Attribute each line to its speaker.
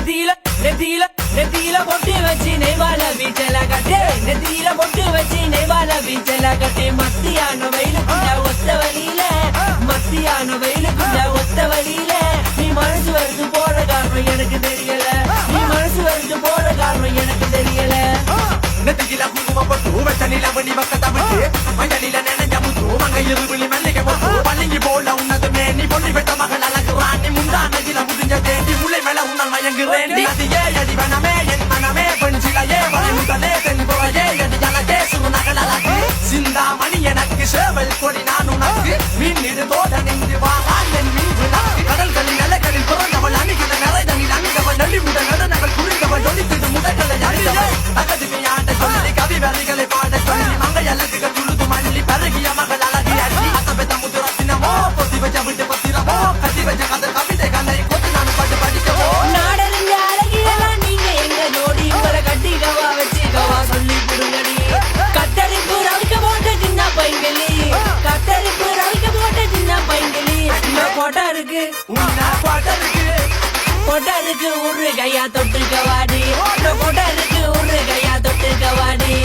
Speaker 1: நெத்தியில பொட்டு வச்சு நெய்வால வீச்சல கட்டு நெத்தியில பொட்டு வச்சு நெய்வால வீச்சல கட்டு மத்தியான வெயிலுக்குள்ள ஒத்த வழியில நீ மனசு வருது போற காரணம் எனக்கு தெரியல
Speaker 2: நெத்தியில குங்குமம் போட்டு வச்ச நிலவணி பக்கத்தை விட்டு மஞ்சளில நினைஞ்ச முத்து மங்கையில் விழி மல்லிகை போட்டு பள்ளிங்கி போல உன்னது மேனி பொண்ணி பெற்ற மகள் அழகு ராணி முந்தானதில முடிஞ்ச தேண்டி முல்லை மேல உன்னால் மயங்குறேண்டி அதியே அடி வனமே என் மனமே பெண் சிலையே வரை முதலே தென் புறையே அடி அழகே சுருநகல் அழகு சிந்தாமணி எனக்கு சேவல் கொடி நான் உனக்கு மின்னிடு தோட நின்று வாழான் என் மீது நக்கு கடல்களில் அலைகளில் பிறந்தவள் அணிகிற நிறை தனில் அணிந்தவள் நலிமுட நடனங்கள் புரிந்தவள் ஒளித்திடு முடங்களை அணிந்தவள் அகதுமை ஆண்ட சொல்லி கவி வரிகளை பாட சொல்லி மங்கை அழகுகள் துழுது மல்லி பருகிய மகள் அழகி அடி அத்தபெத்த முதுரத்தினமோ பொத்தி வச்ச விட்டு பத்திரமோ கட்டி வச்ச கதை கவிதை கலை கொத்து நான் பாட்டு படிக்கவோ
Speaker 1: நாடறிஞ்ச அழகியெல்லாம் நீங்க எங்க ஜோடி உங்களை கட்டிக்கவா வச்சுக்கவா சொல்லி கொடுங்கடி கத்தரிப்பு ரவிக்க போட்ட சின்ன பைங்களி பொட்டருக்கு ஒரு கையா தொட்டுக்க வாடி பொட்டருக்கு ஒரு கையா தொட்டுக்க வாடி